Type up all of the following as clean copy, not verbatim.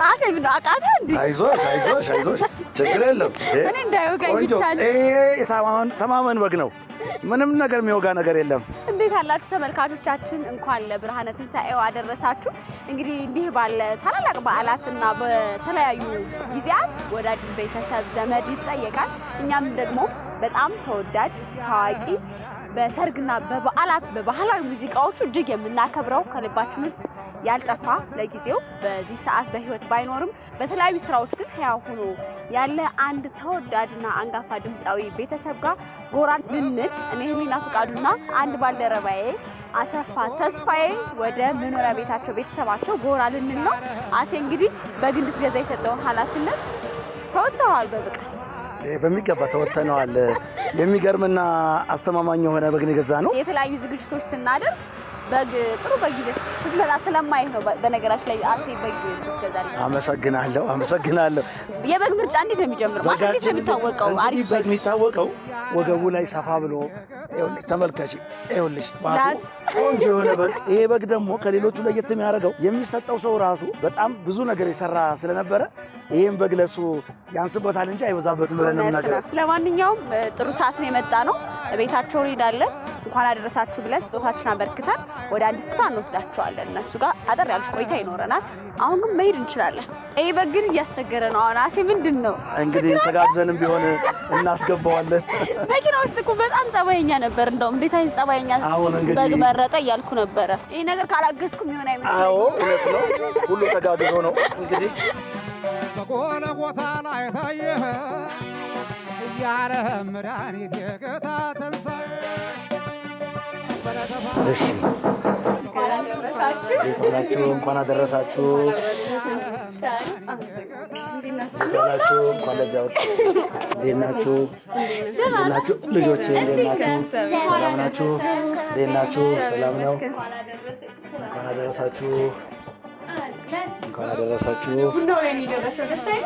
አሰብ ነው አቃታ እንዴ? አይዞሽ ችግር የለም። እኔ እንዳይወጋኝ ይቻላል። ተማመን በግ ነው። ምንም ነገር የሚወጋ ነገር የለም። እንዴት አላችሁ ተመልካቾቻችን? እንኳን ለብርሃነ ትንሣኤው አደረሳችሁ። እንግዲህ እንዲህ ባለ ታላላቅ በዓላትና በተለያዩ ጊዜያት ወዳጅ ቤተሰብ ዘመድ ይጠየቃል። እኛም ደግሞ በጣም ተወዳጅ ታዋቂ በሰርግና በበዓላት በባህላዊ ሙዚቃዎቹ እጅግ የምናከብረው ከልባችን ውስጥ ያልጠፋ ለጊዜው በዚህ ሰዓት በህይወት ባይኖርም በተለያዩ ስራዎች ግን ሕያው ሆኖ ያለ አንድ ተወዳጅና አንጋፋ ድምጻዊ ቤተሰብ ጋር ጎራ ልንል እኔ ህሊና ፍቃዱና አንድ ባልደረባዬ አሰፋ ተስፋዬ ወደ መኖሪያ ቤታቸው ቤተሰባቸው ጎራ ልንል ነው። አሴ እንግዲህ በግ እንድትገዛ የሰጠውን ኃላፊነት ተወጥተዋል በብቃት። በሚገባ ተወጥተነዋል። የሚገርምና አስተማማኝ የሆነ በግ የገዛ ነው። የተለያዩ ዝግጅቶች ስናደርግ በግ ጥሩ በግ ስትመጣ ስለማይህ ነው። በነገራችን ላይ አሴ በግ ትገዛለህ? አመሰግናለሁ። የበግ ምርጫ እንዴት ነው የሚጀምረው? ማለት እንዴት ነው የሚታወቀው? አሪፍ በግ የሚታወቀው ወገቡ ላይ ሰፋ ብሎ ተመልከቺ፣ ይኸውልሽ ባቱ ቆንጆ የሆነ በግ። ይሄ በግ ደግሞ ከሌሎቹ ለየት የሚያደርገው የሚሰጠው ሰው ራሱ በጣም ብዙ ነገር የሰራ ስለነበረ ይሄን በግ ለሱ ያንስበታል እንጂ አይበዛበትም ብለን ነው የምናገረው። ለማንኛውም ጥሩ ሰዓት ነው የመጣ ነው። ቤታቸው እንሄዳለን። እንኳን አደረሳችሁ ብለን ስጦታችን አበርክተን ወደ አንድ ስፍራ እንወስዳቸዋለን። እነሱ ጋር አጠር ያለች ቆይታ ይኖረናል። አሁን ግን መሄድ እንችላለን። ይሄ በግ ግን እያስቸገረ ነው። አሁን አሴ ምንድን ነው እንግዲህ ተጋግዘንም ቢሆን እናስገባዋለን። መኪና ውስጥ እኮ በጣም ጸባየኛ ነበር። እንደውም እንዴት አይነት ጸባየኛ በግ መረጠ እያልኩ ነበረ። ይሄ ነገር ካላገዝኩም ይሆን አይመስለኝም። አዎ እውነት ነው። ሁሉ ተጋግዞ ነው እንግዲህ በቆነ ቦታ ላይ ታየ ያረ መድኃኒት የጌታ ትንሣኤ። እሺ እንኳን አደረሳችሁ። እንኳን ለዚያ ወጣችሁ። እንዴት ናችሁ ልጆቼ? እንዴት ናችሁ? ሰላም ናችሁ? እንዴት ናችሁ? ሰላም ነው። እንኳን አደረሳችሁ። እንኳን አደረሳችሁ።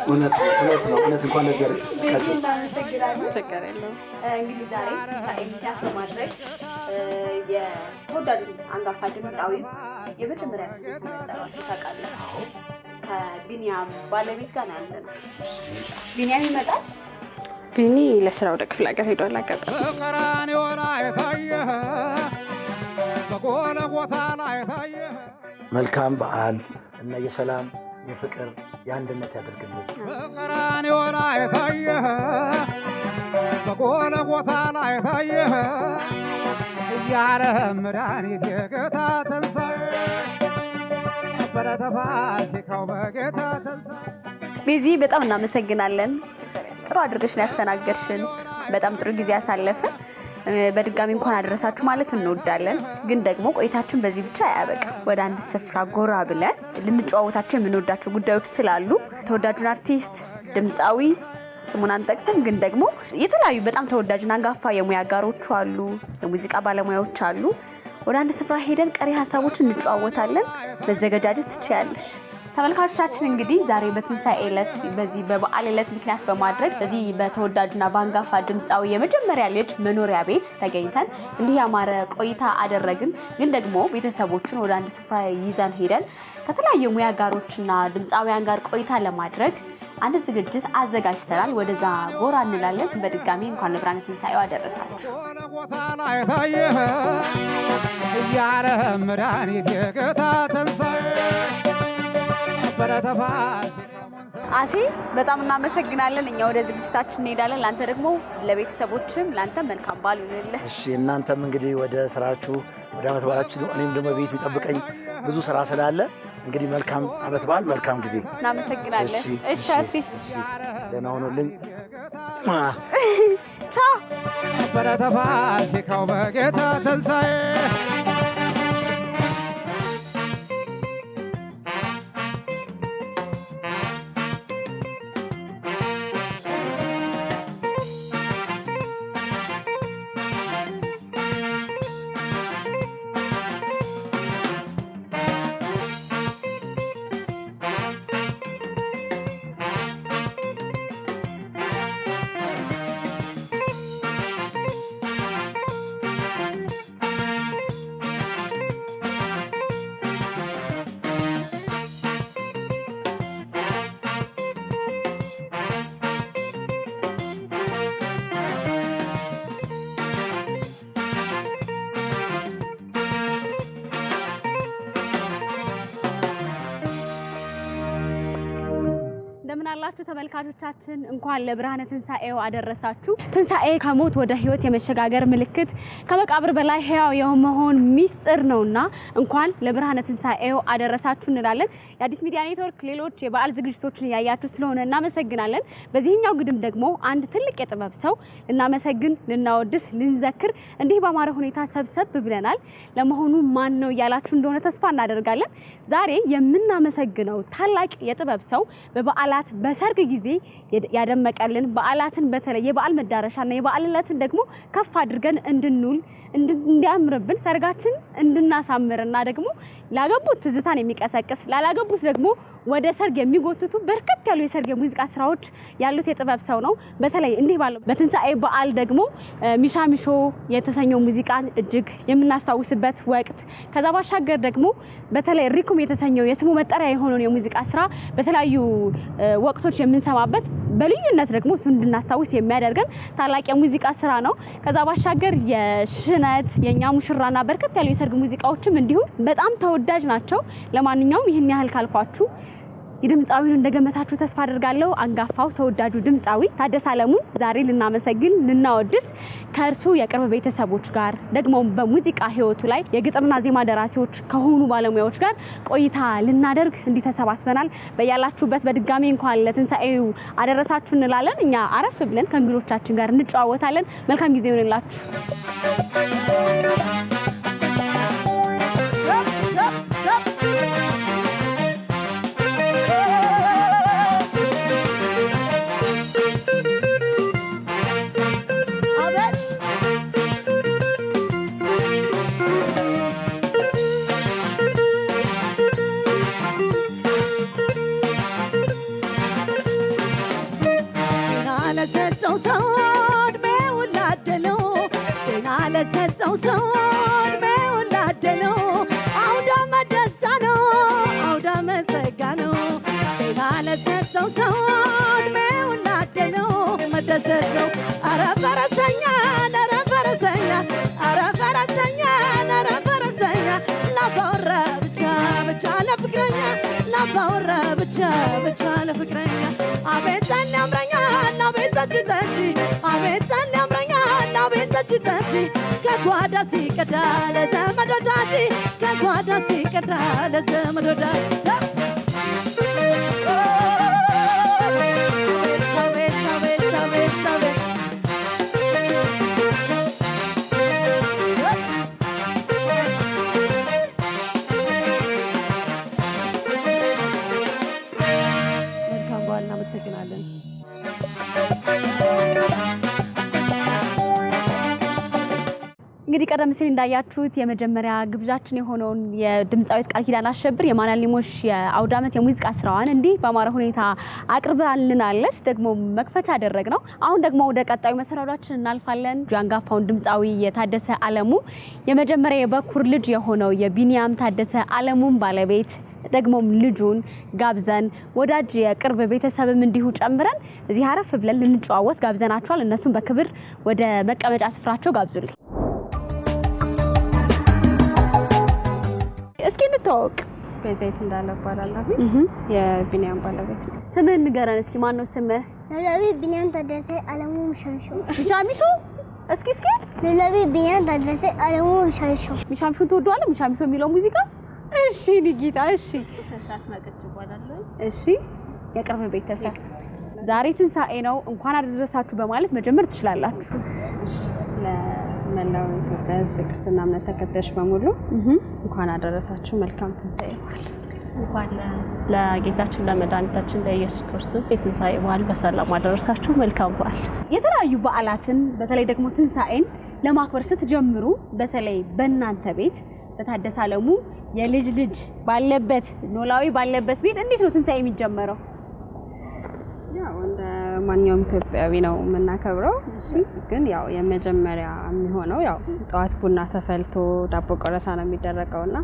እውነት እንኳን ለዚያ ወጣችሁ። እንግዲህ ዛሬ ትንሣኤ ምክንያት በማድረግ የተወዳጁ አንጋፋ ድምፃዊ የመጀመሪያ ታውቃለህ፣ ከቢኒያም ባለቤት ጋር ነው ያለነው። ቢኒያም ይመጣል። ቢኒ ለስራ ወደ ክፍለ ሀገር ሄዷል። አጋጣሚ ቀራንዮ ላይ ታየ በቆነ ቦታ ላይ ታየ። መልካም በዓል እና የሰላም የፍቅር የአንድነት ያደርግልን። ቀራንዮ ላይ ታየ በቆነ ቦታ ላይ ታየ ያረ መድኃኒት የጌታ ትንሣኤ። በረተፋሲካው በጌታ ትንሣኤ። ቤዚ በጣም እናመሰግናለን። ጥሩ አድርገሽ ነው ያስተናገድሽን። በጣም ጥሩ ጊዜ ያሳለፍን። በድጋሚ እንኳን አደረሳችሁ ማለት እንወዳለን። ግን ደግሞ ቆይታችን በዚህ ብቻ አያበቃም። ወደ አንድ ስፍራ ጎራ ብለን ልንጨዋወታቸው የምንወዳቸው ጉዳዮች ስላሉ ተወዳጁን አርቲስት ድምፃዊ ስሙን አንጠቅስም፣ ግን ደግሞ የተለያዩ በጣም ተወዳጅና አንጋፋ የሙያ አጋሮች አሉ፣ የሙዚቃ ባለሙያዎች አሉ። ወደ አንድ ስፍራ ሄደን ቀሪ ሀሳቦችን እንጨዋወታለን። መዘጋጀት ትችያለሽ። ተመልካቾቻችን እንግዲህ ዛሬ በትንሣኤ ዕለት በዚህ በበዓል ዕለት ምክንያት በማድረግ በዚህ በተወዳጅና በአንጋፋ ድምፃዊ የመጀመሪያ ልጅ መኖሪያ ቤት ተገኝተን እንዲህ ያማረ ቆይታ አደረግን። ግን ደግሞ ቤተሰቦችን ወደ አንድ ስፍራ ይዘን ሄደን ከተለያዩ ሙያ አጋሮችና ድምፃውያን ጋር ቆይታ ለማድረግ አንድ ዝግጅት አዘጋጅተናል። ወደዛ ጎራ እንላለን። በድጋሚ እንኳን ለብርሃነ ትንሣኤው አደረሳችሁ። ያረ መድኃኒት የጌታ ትንሣኤ። አሴ በጣም እናመሰግናለን። እኛ ወደ ዝግጅታችን እንሄዳለን። ላንተ ደግሞ ለቤተሰቦችም ላንተ መልካም በዓል ይሁንልህ። እሺ እናንተም እንግዲህ ወደ ስራችሁ ወደ ዓመት በዓላችሁ ነው። እኔም ደግሞ ቤት የሚጠብቀኝ ብዙ ስራ ስላለ እንግዲህ መልካም ዓመት በዓል፣ መልካም ጊዜ። እናመሰግናለን። እሺ አሴ ደህና ሁኑልኝ። ቻው። በረተፋሲካው በጌታ ትንሣኤ። ዋላችሁ ተመልካቾቻችን እንኳን ለብርሃነ ትንሳኤው አደረሳችሁ። ትንሳኤ ከሞት ወደ ህይወት የመሸጋገር ምልክት ከመቃብር በላይ ህያው የመሆን ሚስጥር ነውና እንኳን ለብርሃነ ትንሳኤው አደረሳችሁ እንላለን። የአዲስ ሚዲያ ኔትወርክ ሌሎች የበዓል ዝግጅቶችን ያያችሁ ስለሆነ እናመሰግናለን። በዚህኛው ግድም ደግሞ አንድ ትልቅ የጥበብ ሰው ልናመሰግን፣ ልናወድስ፣ ልንዘክር እንዲህ በአማረ ሁኔታ ሰብሰብ ብለናል። ለመሆኑ ማን ነው ያላችሁ እንደሆነ ተስፋ እናደርጋለን። ዛሬ የምናመሰግነው ታላቅ የጥበብ ሰው በበዓላት በሰርግ ጊዜ ያደመቀልን በዓላትን በተለይ የበዓል መዳረሻና የበዓል ዕለትን ደግሞ ከፍ አድርገን እንድንውል እንዲያምርብን ሰርጋችን እንድናሳምርና ደግሞ ላገቡት ትዝታን የሚቀሰቅስ ላላገቡት ደግሞ ወደ ሰርግ የሚጎትቱ በርከት ያሉ የሰርግ ሙዚቃ ስራዎች ያሉት የጥበብ ሰው ነው። በተለይ እንዲህ ባለው በትንሳኤ በዓል ደግሞ ሚሻሚሾ የተሰኘው ሙዚቃን እጅግ የምናስታውስበት ወቅት ከዛ ባሻገር ደግሞ በተለይ ሪኩም የተሰኘው የስሙ መጠሪያ የሆነው የሙዚቃ ስራ በተለያዩ ወቅቶች የምንሰማበት በልዩነት ደግሞ እሱን እንድናስታውስ የሚያደርገን ታላቅ የሙዚቃ ስራ ነው። ከዛ ባሻገር የሽነት የኛ ሙሽራና በርከት ያሉ የሰርግ ሙዚቃዎችም እንዲሁ በጣም ተወዳጅ ናቸው። ለማንኛውም ይህን ያህል ካልኳችሁ የድምጻዊውን እንደገመታችሁ ተስፋ አድርጋለሁ። አንጋፋው ተወዳጁ ድምጻዊ ታደሰ አለሙን ዛሬ ልናመሰግን ልናወድስ ከእርሱ የቅርብ ቤተሰቦች ጋር ደግሞ በሙዚቃ ህይወቱ ላይ የግጥምና ዜማ ደራሲዎች ከሆኑ ባለሙያዎች ጋር ቆይታ ልናደርግ እንዲህ ተሰባስበናል። በያላችሁበት በድጋሚ እንኳን ለትንሳኤው አደረሳችሁ እንላለን። እኛ አረፍ ብለን ከእንግዶቻችን ጋር እንጨዋወታለን። መልካም ጊዜ ይሁንላችሁ። ለሰጠው ሰው እድሜውን ላደለው አውዳመ ደስታ ነው አውዳመ ጸጋ ነው። ጤና ለሰጠው ሰው እድሜውን ላደለው መደሰት ነው። ኧረ ፈረሰኛ ኧረ ፈረሰኛ ኧረ ፈረሰኛ ኧረ ፈረሰኛ ላባወራ ብቻ ብቻ ለፍቅረኛ ላባወራ ብቻ ብቻ ለፍቅረኛ አቤት ጠላ ያምረኛል አቤት ጠጅ ጠጅ አቤት ጠላ ያምረኛል አቤት ጠጅ ጠጅ ከጓዳ ሲቀዳ ለዘመድ ወዳጅ ከጓዳ ሲቀዳ ለዘመድ ወዳጅ መልካም በዓል። እናመሰግናለን። እንግዲህ ቀደም ሲል እንዳያችሁት የመጀመሪያ ግብዣችን የሆነውን የድምጻዊት ቃል ኪዳን አሸብር የማናሊሞሽ የአውደ ዓመት የሙዚቃ ስራዋን እንዲህ በአማረ ሁኔታ አቅርባልናለች። ደግሞ መክፈቻ ያደረግነው አሁን ደግሞ ወደ ቀጣዩ መሰናዷችን እናልፋለን። አንጋፋውን ድምጻዊ የታደሰ አለሙ የመጀመሪያ የበኩር ልጅ የሆነው የቢኒያም ታደሰ አለሙን ባለቤት ደግሞም ልጁን ጋብዘን ወዳጅ የቅርብ ቤተሰብም እንዲሁ ጨምረን እዚህ አረፍ ብለን ልንጨዋወት ጋብዘናቸዋል። እነሱም በክብር ወደ መቀመጫ ስፍራቸው ጋብዙልኝ። እስኪ እንተዋወቅ። በዘይት እንዳለ እባላለሁ። የቢኒያም ባለቤት ነው። ስምህን ንገረን እስኪ። ማን ነው ስምህ? ሉላዊ ቢኒያም ታደሰ አለሙ ሚሻሚሾ። ሚሻሚሾ? እስኪ ሉላዊ ቢኒያም ታደሰ አለሙ ሚሻሚሾ። ሚሻሚሾን ትወደዋለህ? ሚሻሚሾ የሚለው ሙዚቃ? እሺ ኒጊታ። እሺ አስመጥቼ እባላለሁ። እሺ የቅርብ ቤተሰብ ዛሬ ትንሳኤ ነው፣ እንኳን አደረሳችሁ በማለት መጀመር ትችላላችሁ። ለመላው ኢትዮጵያ ሕዝብ ክርስትና እምነት ተከታዮች በሙሉ እንኳን አደረሳችሁ። መልካም ትንሳኤ በዓል። እንኳን ለጌታችን ለመድኃኒታችን ለኢየሱስ ክርስቶስ የትንሳኤ በዓል በሰላም አደረሳችሁ። መልካም በዓል። የተለያዩ በዓላትን በተለይ ደግሞ ትንሳኤን ለማክበር ስትጀምሩ በተለይ በእናንተ ቤት በታደሰ አለሙ የልጅ ልጅ ባለበት ኖላዊ ባለበት ቤት እንዴት ነው ትንሳኤ የሚጀመረው? ያው እንደ ማንኛውም ኢትዮጵያዊ ነው የምናከብረው። ግን ያው የመጀመሪያ የሚሆነው ያው ጠዋት ቡና ተፈልቶ ዳቦ ቆረሳ ነው የሚደረገውና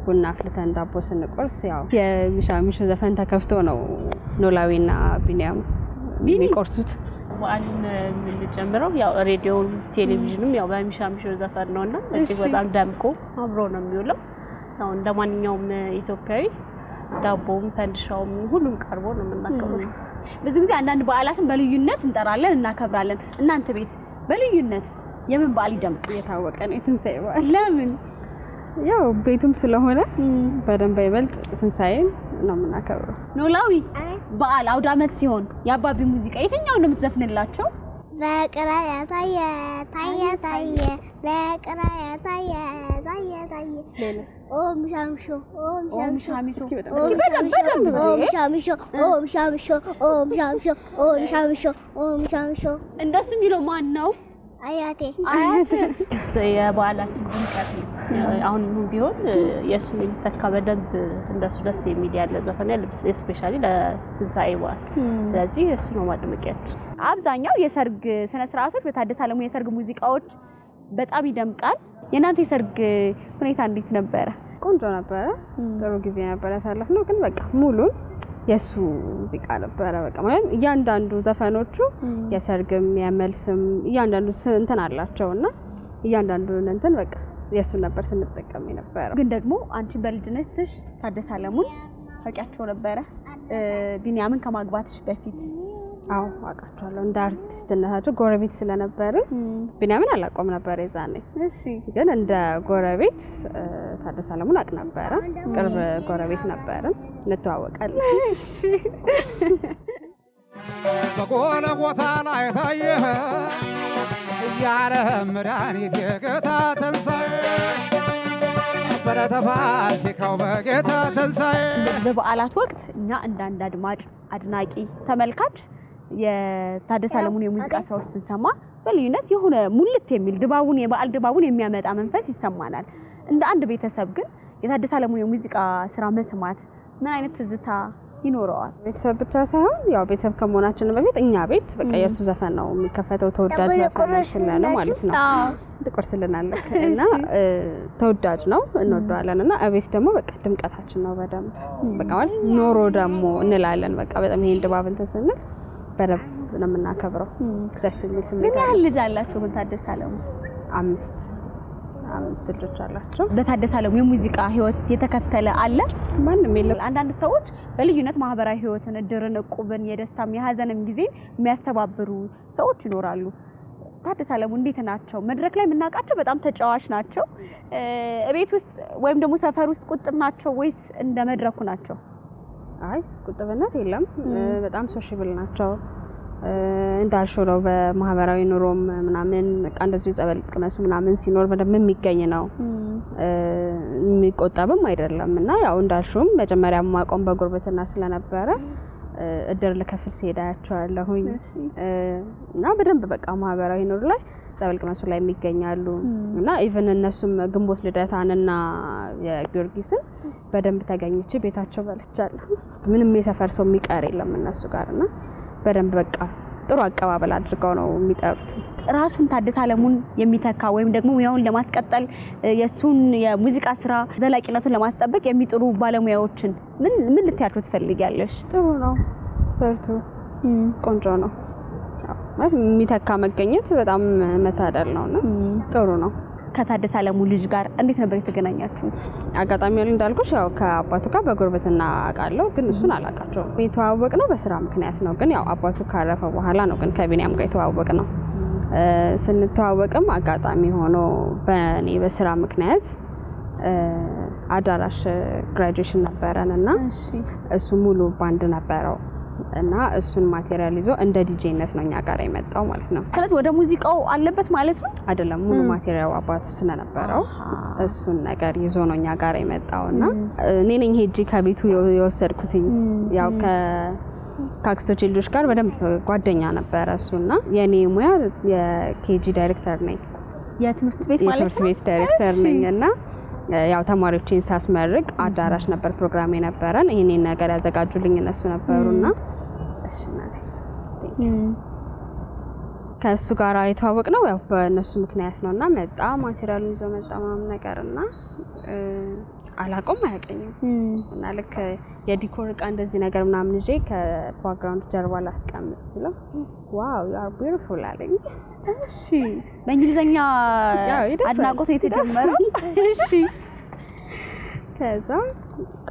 ቡና አፍልተን ዳቦ ስንቆርስ ያው የሚሻሚሾ ዘፈን ተከፍቶ ነው ኖላዊና ቢኒያም የሚቆርሱት። በዓልን የምንጀምረው ያው ሬዲዮ ቴሌቪዥንም ያው በሚሻሚሾ ዘፈን ነውና እጅግ በጣም ደምቆ አብሮ ነው የሚውለው። ያው እንደማንኛውም ኢትዮጵያዊ ዳቦም ፈንድሻውም ሁሉም ቀርቦ ነው የምናከብረው። ብዙ ጊዜ አንዳንድ በዓላትን በልዩነት እንጠራለን እናከብራለን። እናንተ ቤት በልዩነት የምን በዓል ይደምቅ? የታወቀ ነው የትንሳኤ በዓል። ለምን? ያው ቤቱም ስለሆነ በደንብ ይበልጥ ትንሳኤን ነው የምናከብረው። ኖላዊ በዓል አውደ ዓመት ሲሆን የአባቢ ሙዚቃ የትኛውን ነው የምትዘፍንላቸው? በቅራያ ታየ ታየ ታየ በቅራያ ታየ ታየ ታየ ኦም ሻምሾ ኦም ሻምሾ እስኪ በደንብ ኦም ሻምሾ ኦም ሻምሾ ኦም ሻምሾ ኦም ሻምሾ ኦም ሻምሾ እንደሱ የሚለው ማን ነው? አያቴ የበዓላችን ድምቀት ነው። አሁን ቢሆን የእሱ የሚተካ በደንብ እንደሱ ደስ የሚል ያለ ዘፈን ያለ ስፔሻሊ ለትንሳኤ በዓል። ስለዚህ እሱ ነው ማድመቂያችን። አብዛኛው የሰርግ ስነ ስርዓቶች በታደሰ አለሙ የሰርግ ሙዚቃዎች በጣም ይደምቃል። የእናንተ የሰርግ ሁኔታ እንዴት ነበረ? ቆንጆ ነበረ። ጥሩ ጊዜ ነበር ያሳለፍነው። ግን በቃ ሙሉን የሱ ሙዚቃ ነበረ። በቃ ማለት እያንዳንዱ ዘፈኖቹ የሰርግም የመልስም እያንዳንዱ እንትን አላቸውና እያንዳንዱን እንትን በቃ የሱን ነበር ስንጠቀም የነበረው። ግን ደግሞ አንቺ በልጅነትሽ ታደሰ አለሙን ታውቂያቸው ነበረ? ቢኒያምን ከማግባትሽ በፊት? አዎ አውቃቸዋለሁ። እንደ አርቲስትነታቸው ጎረቤት ስለነበርን ቢኒያምን አላውቀውም ነበር የዛኔ። እሺ። ግን እንደ ጎረቤት ታደሰ አለሙን አውቅ ነበረ። ቅርብ ጎረቤት ነበርን፣ እንተዋወቃለን። በጎልጎታ ላይ ታየ እያለ መድኃኒት የጌታ ትንሣኤ በለተፋሲካው በጌታ ትንሣኤ። በበዓላት ወቅት እኛ እንዳንድ አድማጭ፣ አድናቂ፣ ተመልካች የታደሰ አለሙን የሙዚቃ ስራዎች ስንሰማ በልዩነት የሆነ ሙልት የሚል ድባቡን የበዓል ድባቡን የሚያመጣ መንፈስ ይሰማናል። እንደ አንድ ቤተሰብ ግን የታደሰ አለሙን የሙዚቃ ስራ መስማት ምን አይነት ትዝታ ይኖረዋል? ቤተሰብ ብቻ ሳይሆን ያው ቤተሰብ ከመሆናችን በፊት እኛ ቤት በቃ የሱ ዘፈን ነው የሚከፈተው። ተወዳጅ ዘፈን ስለሆነ ማለት ነው። ትቆርስልናለህ እና ተወዳጅ ነው፣ እንወደዋለን። እና እቤት ደግሞ በቃ ድምቀታችን ነው በደንብ በቃ ማለት ኖሮ ደግሞ እንላለን። በቃ በጣም ይሄን ድባብ እንትን ስንል በደንብ ነው የምናከብረው። ደስ የሚል ስሜት። ምን ያህል ልጅ አላችሁ ግን ታደሰ አለሙ? አምስት ልጆች አላቸው። በታደሰ አለሙ የሙዚቃ ህይወት የተከተለ አለ? ማንም የለም። አንዳንድ ሰዎች በልዩነት ማህበራዊ ህይወትን፣ እድርን፣ እቁብን፣ የደስታም የሀዘንም ጊዜ የሚያስተባብሩ ሰዎች ይኖራሉ። ታደሰ አለሙ እንዴት ናቸው? መድረክ ላይ የምናውቃቸው በጣም ተጫዋች ናቸው። እቤት ውስጥ ወይም ደግሞ ሰፈር ውስጥ ቁጥብ ናቸው ወይስ እንደ መድረኩ ናቸው? አይ ቁጥብነት የለም። በጣም ሶሻብል ናቸው። እንዳልሽው ነው። በማህበራዊ ኑሮም ምናምን በቃ እንደዚሁ ጸበል ቅመሱ ምናምን ሲኖር በደንብ የሚገኝ ነው። የሚቆጠብም አይደለም። እና ያው እንዳልሽውም መጀመሪያ ማቆም በጉርብትና ስለነበረ እድር ለከፍል ሲሄዳቸዋለሁኝ እና በደንብ በቃ ማህበራዊ ኑሮ ላይ ጸበል ቅመሱ ላይ የሚገኛሉ። እና ኢቭን እነሱም ግንቦት ልደታንና የጊዮርጊስን በደንብ ተገኝቼ ቤታቸው በልቻለሁ። ምንም የሰፈር ሰው የሚቀር የለም እነሱ ጋርና በደንብ በቃ ጥሩ አቀባበል አድርገው ነው የሚጠሩት። ራሱን ታደሰ አለሙን የሚተካ ወይም ደግሞ ሙያውን ለማስቀጠል የሱን የሙዚቃ ስራ ዘላቂነቱን ለማስጠበቅ የሚጥሩ ባለሙያዎችን ምን ልትያቸው ትፈልጊያለሽ? ጥሩ ነው፣ በርቱ፣ ቆንጆ ነው። ማለት የሚተካ መገኘት በጣም መታደል ነውና ጥሩ ነው። ከታደሰ አለሙ ልጅ ጋር እንዴት ነበር የተገናኛችሁት? አጋጣሚ ያለ እንዳልኩሽ ያው ከአባቱ ጋር በጉርብትና አውቃለሁ፣ ግን እሱን አላውቃቸውም። የተዋወቅነው በስራ ምክንያት ነው። ግን ያው አባቱ ካረፈ በኋላ ነው ግን ከቢኒያም ጋር የተዋወቅነው። ስንተዋወቅም አጋጣሚ ሆኖ በእኔ በስራ ምክንያት አዳራሽ ግራጁዌሽን ነበረን እና እሱ ሙሉ ባንድ ነበረው እና እሱን ማቴሪያል ይዞ እንደ ዲጄነት ነው እኛ ጋር የመጣው ማለት ነው። ስለዚህ ወደ ሙዚቃው አለበት ማለት ነው አይደለም። ሙሉ ማቴሪያል አባቱ ስለነበረው እሱን ነገር ይዞ ነው እኛ ጋር የመጣውና እኔ ነኝ ሄጂ ከቤቱ የወሰድኩትኝ። ያው ከአክስቶቼ ልጆች ጋር በደንብ ጓደኛ ነበረ እሱና የኔ ሙያ የኬጂ ዳይሬክተር ነኝ። የትምህርት ቤት ማለት ነው? የትምህርት ቤት ዳይሬክተር ነኝና ያው ተማሪዎችን ሳስመርቅ አዳራሽ ነበር ፕሮግራም የነበረን። ይሄንን ነገር ያዘጋጁልኝ እነሱ ነበሩና እሺ ማለት ከእሱ ጋር የተዋወቅነው ያው በእነሱ ምክንያት ነውና መጣ ማቴሪያሉን ይዞ መጣ ምናምን ነገርና አላውቀውም፣ አያውቀኝም። እና ልክ የዲኮር እቃ እንደዚህ ነገር ምናምን ይዤ ከባክግራውንድ ጀርባ ላስቀምጥ ስለው ዋው ዩ አር ቢዩቲፉል አለኝ። እሺ በእንግሊዘኛ አድናቆት የተጀመረው። እሺ ከዛ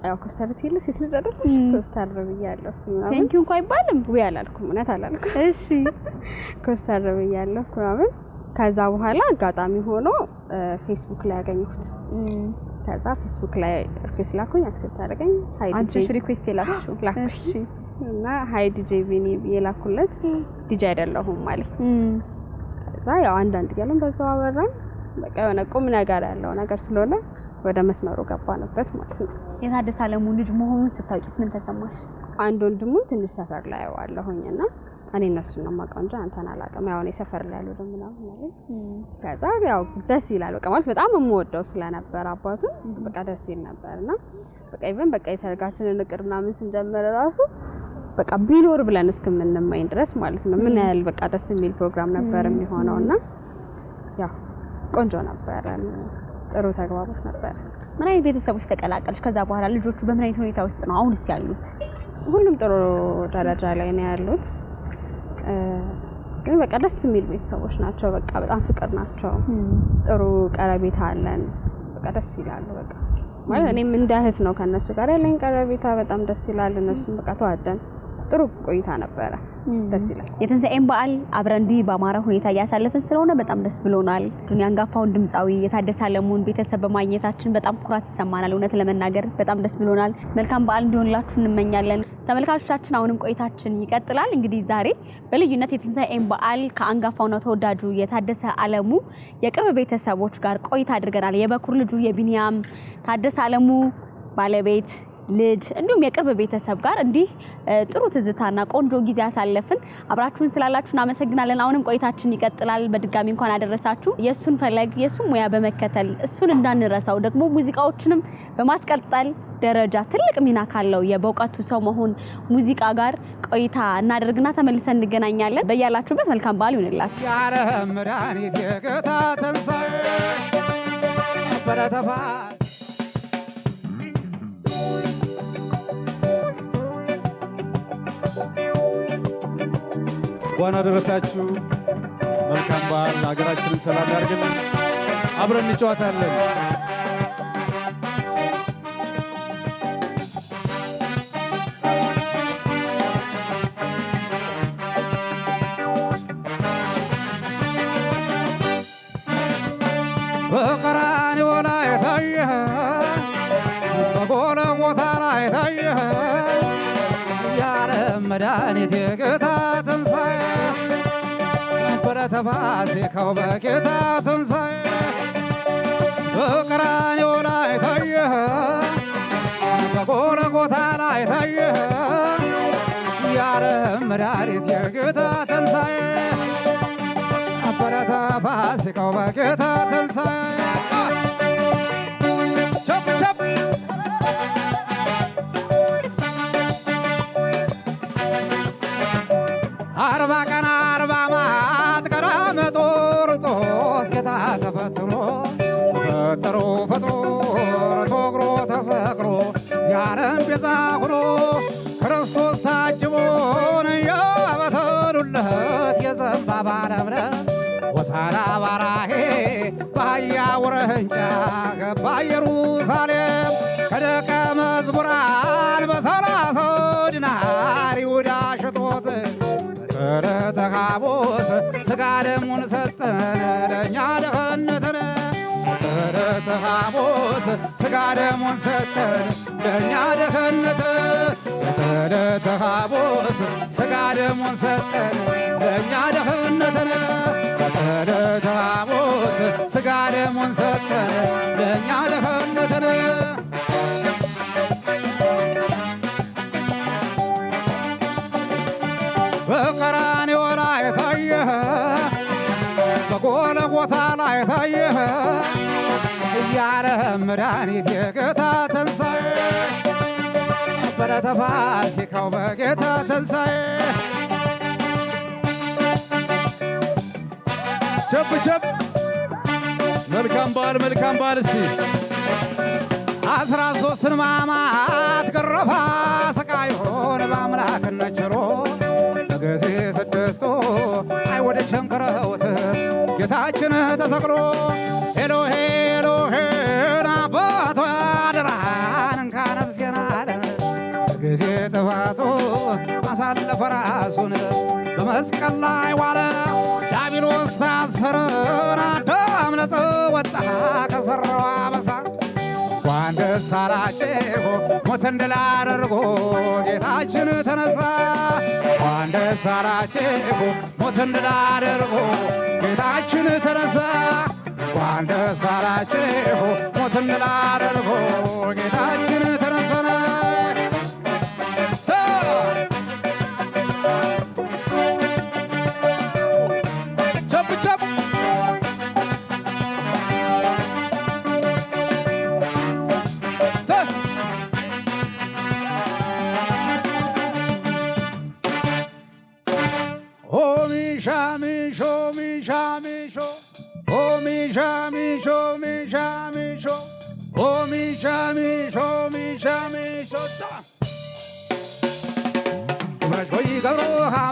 ያው ኮስተር ትይል ሴት ልጅ አይደል ኮስተር ብያለሁ ምናምን ቴንክ ዩ እንኳን አይባልም ወይ አላልኩም እውነት አላልኩም እሺ ኮስተር ብያለሁ ምናምን ከዛ በኋላ አጋጣሚ ሆኖ ፌስቡክ ላይ ያገኘሁት ከዛ ፌስቡክ ላይ ሪኩዌስት ላኩኝ አክሰፕት አደረገኝ አንቺ ሪኩዌስት ላክሽው እሺ እና ሃይ ዲጄ ቢኒ የላኩለት ዲጄ አይደለሁም ማለት ከዛ ያው አንዳንድ ያለን በዛው አወራን በቃ የሆነ ቁም ነገር ያለው ነገር ስለሆነ ወደ መስመሩ ገባንበት ማለት ነው የታደሰ አለሙ ልጅ መሆኑን ስታውቂስ ምን ተሰማሽ አንድ ወንድሙ ትንሽ ሰፈር ላይ ዋለሁኝና እኔ እነሱን ነው የማውቀው እንጂ አንተን አላውቅም ያው እኔ ሰፈር ላይ ያለው ደግሞ ነው ማለት ከዛ ያው ደስ ይላል በቃ ማለት በጣም የምወደው ስለነበር አባቱ በቃ ደስ ይል ነበርና በቃ ኢቭን በቃ የሰርጋችንን እቅድና ምን ስንጀምር ራሱ በቃ ቢኖር ብለን እስከምንመኝ ድረስ ማለት ነው ምን ያህል በቃ ደስ የሚል ፕሮግራም ነበር የሚሆነውና ያው ቆንጆ ነበር ጥሩ ተግባቦት ነበር ምን አይነት ቤተሰብ ውስጥ ተቀላቀልሽ ከዛ በኋላ ልጆቹ በምን አይነት ሁኔታ ውስጥ ነው አሁንስ ያሉት ሁሉም ጥሩ ደረጃ ላይ ነው ያሉት ግን በቃ ደስ የሚል ቤተሰቦች ናቸው በቃ በጣም ፍቅር ናቸው ጥሩ ቀረቤታ አለን በቃ ደስ ይላሉ በቃ ማለት እኔም እንደ እህት ነው ከነሱ ጋር ያለኝ ቀረቤታ በጣም ደስ ይላል እነሱም በቃ ተዋደን ጥሩ ቆይታ ነበረ ደስ ይላል የትንሣኤን በዓል አብረን እንዲህ በአማረ ሁኔታ እያሳለፍን ስለሆነ በጣም ደስ ብሎናል አንጋፋውን ድምጻዊ የታደሰ አለሙን ቤተሰብ በማግኘታችን በጣም ኩራት ይሰማናል እውነት ለመናገር በጣም ደስ ብሎናል መልካም በዓል እንዲሆንላችሁ እንመኛለን ተመልካቾቻችን አሁንም ቆይታችን ይቀጥላል እንግዲህ ዛሬ በልዩነት የትንሣኤን በዓል ከአንጋፋውና ተወዳጁ የታደሰ አለሙ የቅርብ ቤተሰቦች ጋር ቆይታ አድርገናል የበኩር ልጁ የቢኒያም ታደሰ አለሙ ባለቤት ልጅ እንዲሁም የቅርብ ቤተሰብ ጋር እንዲህ ጥሩ ትዝታና ቆንጆ ጊዜ ያሳለፍን አብራችሁን ስላላችሁ እናመሰግናለን አሁንም ቆይታችን ይቀጥላል በድጋሚ እንኳን አደረሳችሁ የሱን ፈለግ የሱን ሙያ በመከተል እሱን እንዳንረሳው ደግሞ ሙዚቃዎችንም በማስቀጠል ደረጃ ትልቅ ሚና ካለው የበውቀቱ ሰው መሆን ሙዚቃ ጋር ቆይታ እናደርግና ተመልሰን እንገናኛለን በያላችሁበት መልካም በዓል ይሁንላችሁ ያረ መድኃኒት የጌታ ትንሣኤ በረተፋስ እንኳን አደረሳችሁ መልካም በዓል ሀገራችንን ሰላም ያድርግልን አብረን እንጫወታለን በቀራንዮ ላይ ታየ በጎልጎታ ላይ ታየ የዓለም መድኃኒት የጌታ ትንሣኤ በረተፋሲካው በጌታ ትንሣኤ በቀራንዮ ላይ ታየ በጎልጎታ ላይ ታየ የዓለም መድኃኒት የጌታ ትንሣኤ በረተፋሲካው በጌታ ትንሣኤ ቸፕ ቸፕ አርባ ቀን አርባ ማት ቀራመ ጦርጦስ ጌታ ተፈትኖ ፈጠሮ ፍጡር ተወግሮ ተሰቅሎ የዓለም ቤዛ ሆኖ ክርስቶስ ታጅቦን እያበሰሉለት የዘንባባ ለምለም ሆሳዕና ባራሄ በአህያ ውርንጫ ገባ ኢየሩሳሌም ከደቀ መዝሙራን በ30 ዲናር ይሁዳ ሽጦት በዕለተ ሐሙስ ሥጋ ደሙን ሰጠን ለእኛ ደህንነትን በዕለተ ሐሙስ ሥጋ ደሙን ሰጠን ለእኛ ደህንነትን በዕለተ ሐሙስ ሥጋ ደሙን ሰጠን ለእኛ ደህንነትን በዕለተ ሐሙስ ሥጋ ደሙን ሰጠን ለእኛ ደህንነትን በቀራንዮ ላይ ታየ በጎልጎታ ላይ ታየ የዓለም መድኃኒት የጌታ ትንሣኤ በረተፋሲካው በጌታ ትንሣኤ ቸፕ ቸፕ መልካም በዓል እስቲ 13 ሕማማት ገረፋ ስቃዩን በአምላክነት ችሎ በጊዜ 6 አይሁድ ቸንክረውት ጌታችን ተሰቅሎ ኤሎሄ ኤሎሄ አባቶ አደራ አሳለፈ ራሱን በመስቀል ላይ ዋለ ዲያብሎስ ታሰረ አዳም ነፃ ወጣ ከሠራው አበሳ እንኳን ደስ አላችሁ ሞትን ድል አድርጎ ጌታችን ተነሳ እንኳን ደስ አላችሁ ሞትን ድል አድርጎ ጌታችን ተነሳ እንኳን ደስ አላችሁ ሞትን ድል አድርጎ ጌታችን ተነሳ ቸብ ቸብ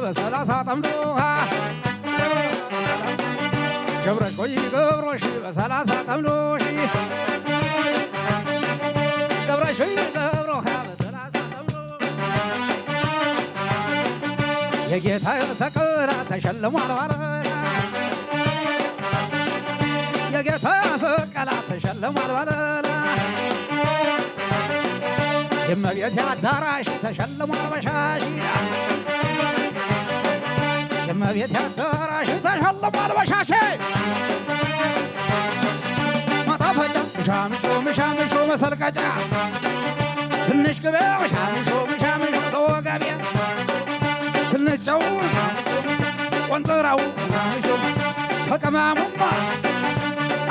በሰላሳ ጠምዶሃ ገብረሽ ቆይ ገብሮሽ በሰላሳ ጠምዶሽ ገብረሽ ገብሮሃ በሰላሳ ጠምዶ የጌታ ሰቅላት ተሸልሟል ባለላ የጌታ ሰቅላት ተሸልሟል ባለላ የእመቤቴ አዳራሽ ተሸልሟል በሻሽ የእመቤቴ አዳራሽ ተሸልሟል በሻሽ ማጣፈጫ ምሻምሾ ምሻምሾ መሰልቀጫ ትንሽ ቅቤ ምሻምሾ ምሻምሾ ለወገቤ ትንሽ ጨው ቆንጥራው ምሻምሾ ከቅመሙማ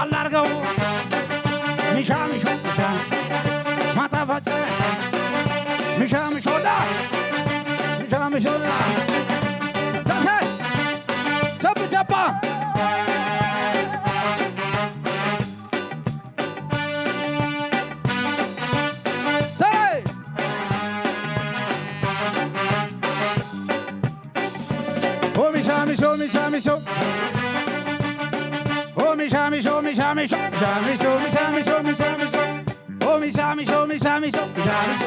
አላርገው ምሻምሾ ማጣፈጫ ምሻምሾላ ምሻምሾላ ቸብ ቸባ ሰይ ኦ ሚሻምሾ ሚሻምሾ ኦ ሚሻምሾ ሚሻምሾ ሚሻምሾ ሚሻምሾ ሚሻምሾ ኦ ሚሻምሾ ሚሻምሾ ሚሻምሾ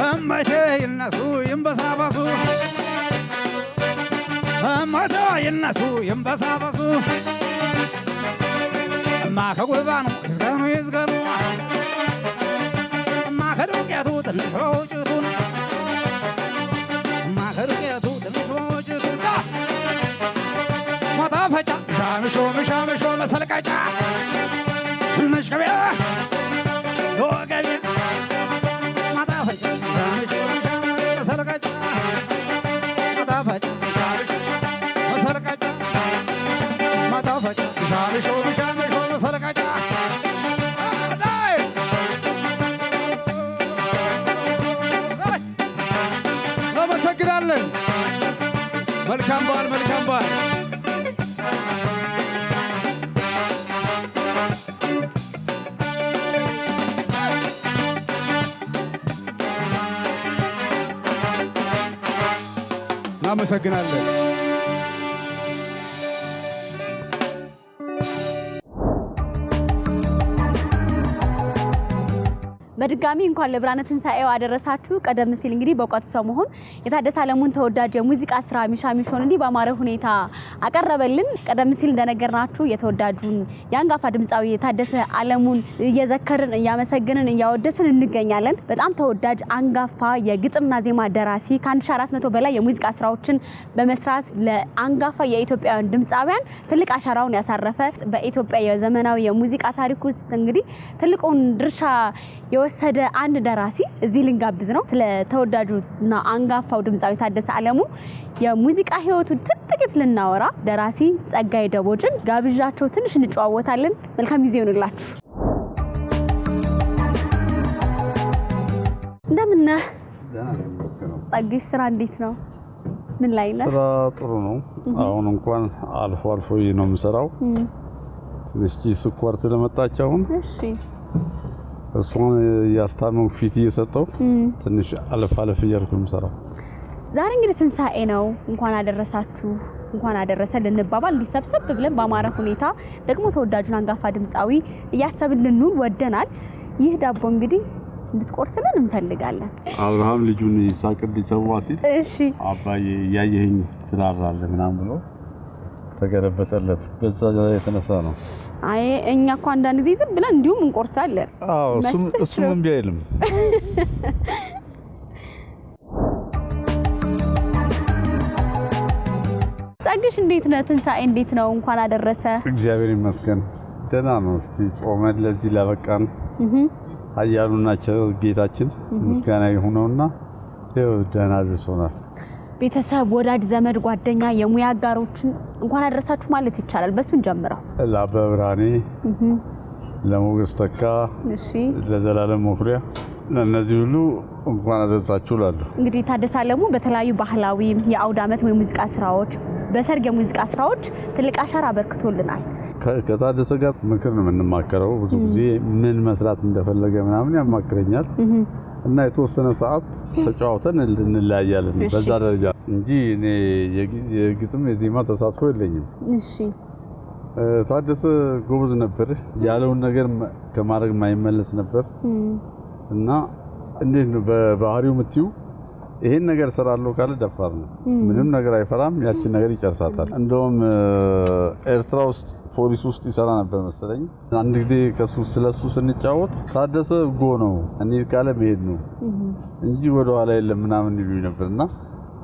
እመቴ ይነሱ ይንበሳበሱ እመቴ ይነሱ ይንበሳበሱ እማ ከጉልባኑ ይዝገኑ ይዝገኑ እማ ከዱቄቱ ትንሽ በውጭቱን እማ ከዱቄቱ ትንሽ በውጭቱ ማጣፈጫ ምሻምሾ ምሻምሾ መሰልቀጫ ትንሽ ቅቤ ለወገቤ ማጣፈጫ ምሻምሾ መሰልቀጫ ማጣፈጫ መሰልቀጫ ማጣፈጫ ምሻምሾ ምሻምሾ መሰልቀጫ እናመሰግናለን። መልካም በዓል መልካም በዓል። እናመሰግናለን። በድጋሚ እንኳን ለብርሃነ ትንሣኤው አደረሳችሁ። ቀደም ሲል እንግዲህ በእውቀቱ ሰው መሆን የታደሰ አለሙን ተወዳጅ የሙዚቃ ስራ ሚሻሚሾን እንዲህ በአማረ ሁኔታ አቀረበልን። ቀደም ሲል እንደነገርናችሁ የተወዳጁን የአንጋፋ ድምፃዊ የታደሰ አለሙን እየዘከርን እያመሰገንን እያወደስን እንገኛለን። በጣም ተወዳጅ አንጋፋ የግጥምና ዜማ ደራሲ ከ1400 በላይ የሙዚቃ ስራዎችን በመስራት ለአንጋፋ የኢትዮጵያውያን ድምፃውያን ትልቅ አሻራውን ያሳረፈ በኢትዮጵያ የዘመናዊ የሙዚቃ ታሪክ ውስጥ እንግዲህ ትልቁን ድርሻ የወሰደ አንድ ደራሲ እዚህ ልንጋብዝ ነው። ስለ ተወዳጁና አንጋፋው ድምፃዊ ታደሰ አለሙ የሙዚቃ ህይወቱን ጥቂት ልናወራ ደራሲ ጸጋዬ ደቦጅን ጋብዣቸው ትንሽ እንጨዋወታለን። መልካም ጊዜ ይሁንላችሁ። እንደምን ነህ ጸጋዬ? ስራ እንዴት ነው? ምን ላይ ነህ? ስራ ጥሩ ነው። አሁን እንኳን አልፎ አልፎ ነው የምሰራው። ትንሽ ስኳር ስለመጣች አሁን እሺ እሱን ያስታመው ፊት እየሰጠው ትንሽ አለፍ አለፍ እያልኩ የምሰራው። ዛሬ እንግዲህ ትንሣኤ ነው። እንኳን አደረሳችሁ እንኳን አደረሰ ልንባባል እንዲሰብሰብ ብለን በአማረ ሁኔታ ደግሞ ተወዳጁን አንጋፋ ድምፃዊ እያሰብን ልንውል ወደናል። ይህ ዳቦ እንግዲህ እንድትቆርስልን እንፈልጋለን። አብርሃም ልጁን ይስሐቅ ሊሰዋ ሲል እሺ አባዬ ያየኸኝ ትራራለህ ምናምን ብሎ ተገለበጠለት። በዛ የተነሳ ነው። አይ እኛ እኮ አንዳንድ ጊዜ ዝም ብለን እንዲሁም እንቆርሳለን። አዎ እሱም እምቢ አይልም። ጸግሽ እንዴት ነህ? ትንሣኤ እንዴት ነው? እንኳን አደረሰ። እግዚአብሔር ይመስገን ደህና ነው። እስቲ ጾመን ለዚህ ላበቃን ኃያሉና ቸር ጌታችን ምስጋና ይሁነውና ይኸው ደህና ደርሶናል። ቤተሰብ፣ ወዳጅ ዘመድ፣ ጓደኛ፣ የሙያ አጋሮችን እንኳን አደረሳችሁ ማለት ይቻላል። በሱን ጀምረው ለአበበ ብርሃኔ፣ ለሞገስ ተካ፣ እሺ ለዘላለም መኩሪያ ለነዚህ ሁሉ እንኳን አደረሳችሁ እላለሁ። እንግዲህ ታደሰ አለሙ በተለያዩ ባህላዊ የአውደ ዓመት የሙዚቃ ስራዎች፣ በሰርግ የሙዚቃ ስራዎች ትልቅ አሻራ አበርክቶልናል። ከታደሰ ጋር ምክር ነው የምንማከረው። ብዙ ጊዜ ምን መስራት እንደፈለገ ምናምን ያማክረኛል እና የተወሰነ ሰዓት ተጫውተን እንለያያለን። በዛ ደረጃ እንጂ እኔ የግጥም የዜማ ተሳትፎ የለኝም። እሺ ታደሰ ጎበዝ ነበር። ያለውን ነገር ከማድረግ ማይመለስ ነበር እና እንዴት ነው በባህሪው የምትዩ ይሄን ነገር ሰራለሁ ካለ ደፋር ነው። ምንም ነገር አይፈራም። ያችን ነገር ይጨርሳታል። እንደውም ኤርትራ ውስጥ ፖሊስ ውስጥ ይሰራ ነበር መሰለኝ። አንድ ጊዜ ስለሱ ስንጫወት ታደሰ ጎ ነው እንዴት ካለ መሄድ ነው እንጂ ወደ ኋላ የለም ምናምን ይሉኝ ነበርና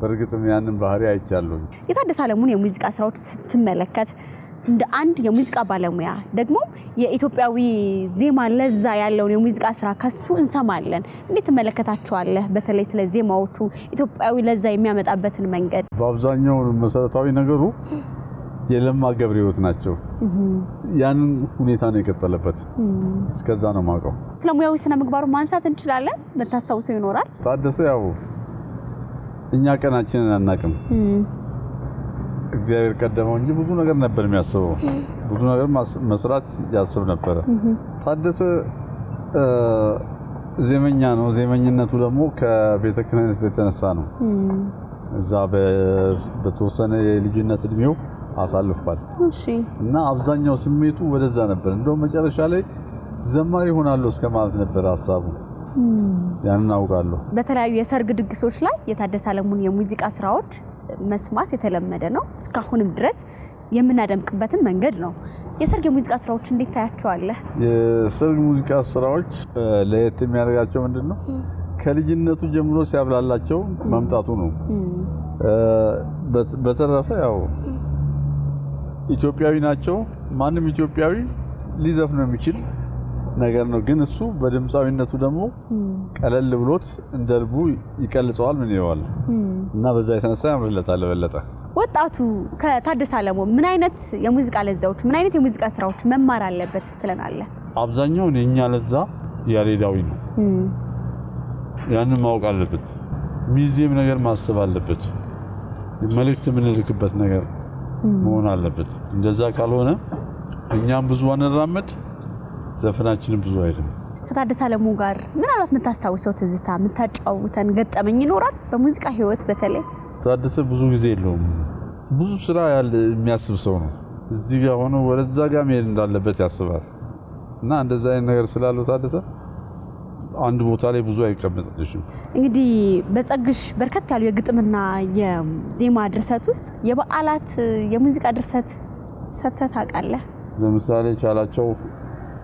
በእርግጥም ያንን ባህሪ አይቻለሁ። የታደሰ አለሙን የሙዚቃ ስራዎች ስትመለከት እንደ አንድ የሙዚቃ ባለሙያ ደግሞ የኢትዮጵያዊ ዜማ ለዛ ያለውን የሙዚቃ ስራ ከሱ እንሰማለን። እንዴት ተመለከታቸዋለህ? በተለይ ስለ ዜማዎቹ ኢትዮጵያዊ ለዛ የሚያመጣበትን መንገድ። በአብዛኛው መሰረታዊ ነገሩ የለማ ገብረሕይወት ናቸው። ያንን ሁኔታ ነው የቀጠለበት። እስከዛ ነው ማውቀው። ስለ ሙያዊ ስነ ምግባሩ ማንሳት እንችላለን። መታስተውሰው ይኖራል። ታደሰ ያው እኛ ቀናችንን አናቅም። እግዚአብሔር ቀደመው እንጂ ብዙ ነገር ነበር የሚያስበው። ብዙ ነገር መስራት ያስብ ነበር። ታደሰ ዜመኛ ነው። ዜመኝነቱ ደግሞ ከቤተ ክህነት የተነሳ ነው። እዛ በተወሰነ የልጅነት እድሜው አሳልፏል። እሺ እና አብዛኛው ስሜቱ ወደዛ ነበር። እንደውም መጨረሻ ላይ ዘማሪ ሆናለሁ እስከማለት ነበር ሐሳቡ። ያንን አውቃለሁ። በተለያዩ የሰርግ ድግሶች ላይ የታደሰ አለሙን የሙዚቃ ስራዎች መስማት የተለመደ ነው። እስካሁንም ድረስ የምናደምቅበትን መንገድ ነው። የሰርግ የሙዚቃ ስራዎች እንዴት ታያቸዋለህ? የሰርግ ሙዚቃ ስራዎች ለየት የሚያደርጋቸው ምንድነው? ከልጅነቱ ጀምሮ ሲያብላላቸው መምጣቱ ነው። በተረፈ ያው ኢትዮጵያዊ ናቸው። ማንም ኢትዮጵያዊ ሊዘፍነው የሚችል ነገር ነው። ግን እሱ በድምጻዊነቱ ደግሞ ቀለል ብሎት እንደልቡ ይቀልጸዋል። ምን ይለዋል እና በዛ የተነሳ ያምርለታል በለጠ። ወጣቱ ከታደሰ አለሙ ምን አይነት የሙዚቃ ለዛዎች፣ ምን አይነት የሙዚቃ ስራዎች መማር አለበት ስትለናለህ? አብዛኛው የኛ ለዛ ያሬዳዊ ነው። ያንን ማወቅ አለበት። ሚዚየም ነገር ማሰብ አለበት። መልእክት የምንልክበት ነገር መሆን አለበት። እንደዛ ካልሆነ እኛም ብዙ አንራመድ፣ ዘፈናችንም ብዙ አይደለም። ከታደሰ አለሙ ጋር ምናልባት የምታስታውሰው ትዝታ፣ የምታጫውተን ገጠመኝ ይኖራል? በሙዚቃ ህይወት በተለይ ታደሰ ብዙ ጊዜ የለውም። ብዙ ስራ ያለ የሚያስብ ሰው ነው። እዚህ ጋር ሆኖ ወደዛ ጋር መሄድ እንዳለበት ያስባል እና እንደዛ አይነት ነገር ስላለው ታደሰ አንድ ቦታ ላይ ብዙ አይቀመጥልሽም። እንግዲህ በጸግሽ በርከት ያሉ የግጥምና የዜማ ድርሰት ውስጥ የበዓላት የሙዚቃ ድርሰት ሰተህ ታውቃለህ? ለምሳሌ ቻላቸው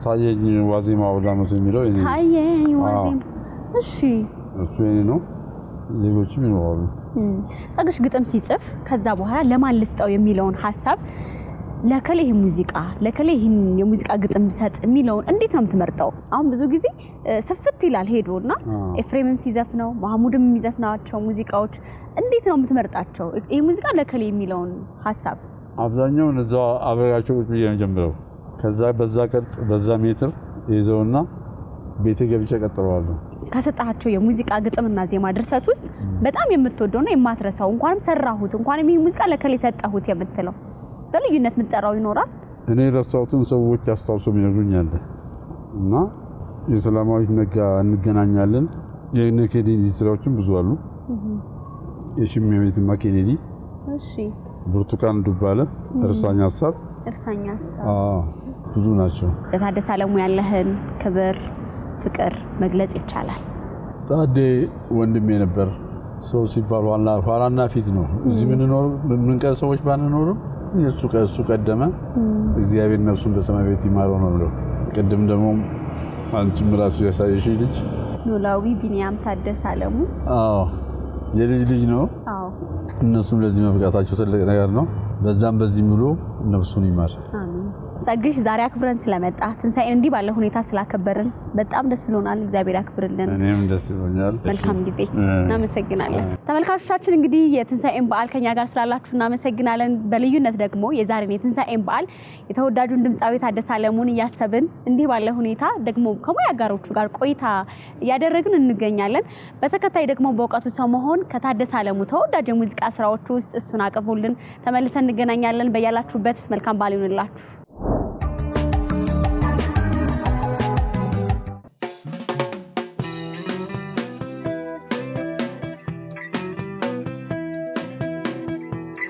ታየኝ ዋዜማ አውዳመት የሚለው እኔ ታየኝ ዋዜማ። እሺ እሱ እኔ ነው። ሌሎችም ይኖራሉ። ጸግሽ ግጥም ሲጽፍ ከዛ በኋላ ለማን ልስጠው የሚለውን ሐሳብ ለከሌ ሙዚቃ ለከሌ የሙዚቃ ግጥም ሰጥ የሚለውን እንዴት ነው የምትመርጠው? አሁን ብዙ ጊዜ ስፍት ይላል ሄዶና ኤፍሬምም ሲዘፍነው ማህሙድም የሚዘፍናቸው ሙዚቃዎች እንዴት ነው የምትመርጣቸው? ይሄ ሙዚቃ ለከሌ የሚለውን ሐሳብ አብዛኛው እዛው አብረጋቸው ቁጭ ብዬ ነው ጀምረው ከዛ በዛ ቅርጽ በዛ ሜትር ይዘውና ቤቴ ገብቼ ቀጥረዋለሁ። ከሰጣቸው የሙዚቃ ግጥምና ዜማ ድርሰት ውስጥ በጣም የምትወደውና የማትረሳው እንኳንም ሰራሁት እንኳንም ይሄ ሙዚቃ ለከሌ ሰጣሁት የምትለው በልዩነት የምትጠራው ይኖራል? እኔ ረሳሁትን ሰዎች አስታውሰው ይነግሩኛል እና የሰላማዊት ነጋ እንገናኛለን። የእነ ኬኔዲ ስራዎችም ብዙ አሉ። የሽሜቤት ኬኔዲ፣ እሺ፣ ብርቱካን ዱባለ፣ እርሳኛ ሀሳብ ብዙ ናቸው። ለታደሰ አለሙ ያለህን ክብር ፍቅር መግለጽ ይቻላል? ታዴ ወንድሜ ነበር። ሰው ሲባል ኋላና ፊት ነው። እዚህ ምን ቀር ሰዎች ባንኖርም እሱ ቀደመ። እግዚአብሔር ነፍሱን በሰማይ ቤት ይማረው ነው ብለው ቅድም ደግሞ አንቺም ራሱ ያሳየሽ ልጅ ኖላዊ ቢኒያም ታደሰ አለሙ የልጅ ነው። እነሱም ለዚህ መብቃታቸው ትልቅ ነገር ነው። በዛም በዚህ ሙሉ ነፍሱን ይማር። አሜን። ጸግሽ ዛሬ አክብረን ስለመጣ ትንሳኤን እንዲህ ባለ ሁኔታ ስላከበርን በጣም ደስ ብሎናል። እግዚአብሔር ያክብርልን። እኔም ደስ ብሎኛል። መልካም ጊዜ። እናመሰግናለን። ተመልካቾቻችን እንግዲህ የትንሳኤን በዓል ከኛ ጋር ስላላችሁ እናመሰግናለን። በልዩነት ደግሞ የዛሬን የትንሳኤን በዓል የተወዳጁን ድምጻዊ ታደሰ አለሙን እያሰብን እንዲህ ባለ ሁኔታ ደግሞ ከሙያ አጋሮቹ ጋር ቆይታ እያደረግን እንገኛለን። በተከታይ ደግሞ በእውቀቱ ሰው መሆን ከታደሰ አለሙ ተወዳጅ የሙዚቃ ስራዎች ውስጥ እሱን አቅርቦልን ተመልሰን እንገናኛለን። በያላችሁበት መልካም በዓል ይሁንላችሁ።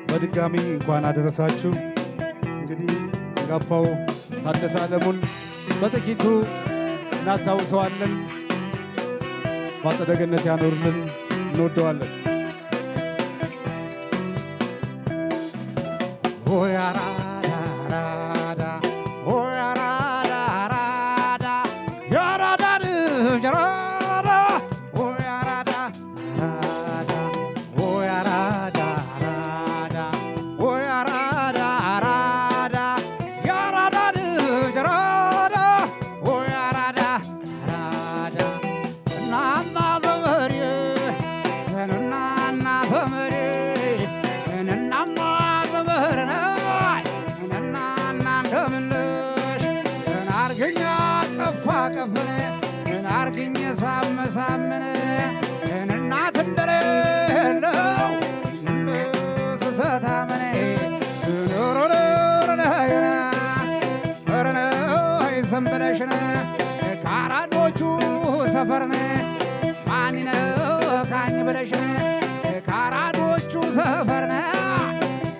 በድጋሚ እንኳን አደረሳችሁ። እንግዲህ አንጋፋው ታደሰ አለሙን በጥቂቱ እናስታውሰዋለን። በአጸደ ገነት ያኖርልን። እንወደዋለን። ካራዶቹ ሰፈርነ ማንነ ካኝ በለሽነ ካራዶቹ ሰፈርነ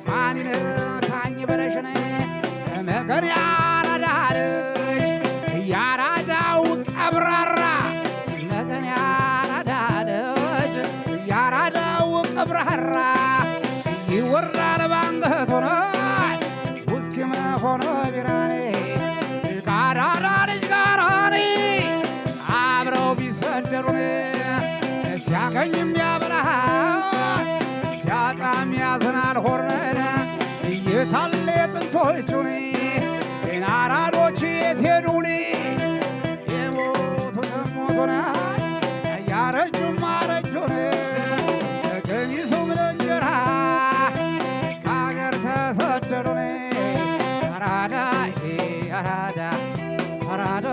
ማንነ ካኝ በለሽነ መገን ያራዳልሽ ያራዳው ቀብራራ መገን ያራዳልሽ ያራዳው ቀብራራ ይወራል ባንገት ሆነ ውስኪ መሆነ ቢራኔ ጋራኒ አብረው ቢሰደሩን ሲያገኝም ያበላሃል ሲያጣም ያዝናል ሆርነን እየታለ የጥንቶቹን አራዶች የት ሄዱን የሞቱንም ሞቱን ያረጁም አረጁን ገሚሱም ለእንጀራ ከአገር ተሰደዱን አራዳ አራዳ አራዳ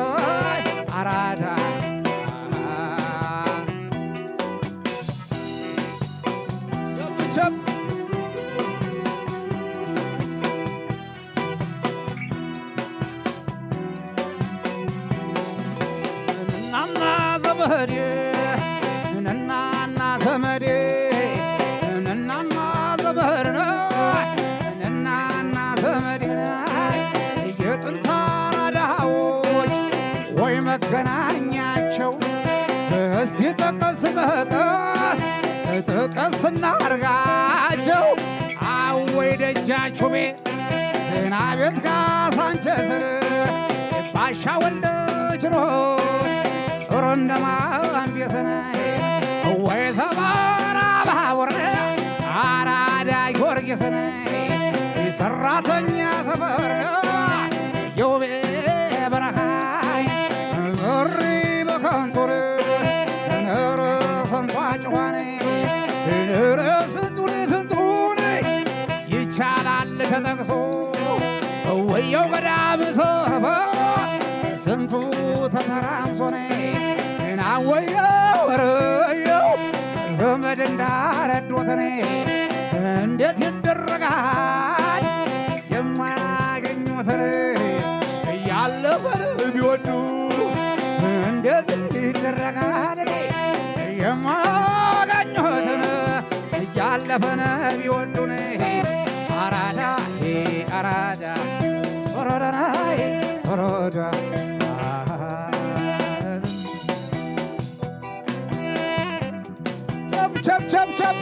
አራዳ ቸብ እናና ዘመዴ እናና ዘመዴ እናና ዘመድ ነው እናና ዘመዴ የጥንታ አራዳዎች ወይ መገናኛቸው እስቲ ጠቀስ እናርጋቸው አወይ ደጃችሁ ቤት እና ቤት ካሳንቸስን ባሻ ወልደ ችሮት ጦር እንደማን ቤሰነ ወይ ሰባራ ባቡር አራዳ ጊዮርጊስን ሰራተኛ ሰፈር የውቤ በረሃይ እሪ በከንቱር ነረ ሰንቷ ጭዋኔ ነረ ስንቱን ይቻላል ተጠቅሶ ወየው ገዳም ሰፈር ስንቱ ተተራምሶኔ ናወየው ወረየው ዘመድ እንዳረዶተኔ እንዴት ይደረጋል የማያገኙትን እያለፈን ቢወዱ እንዴት ይደረጋል የማያገኙትን እያለፈን ቢወዱን አራዳ አራዳ ወረዳናይ ወረዳ ቸብ ቸብ ቸብ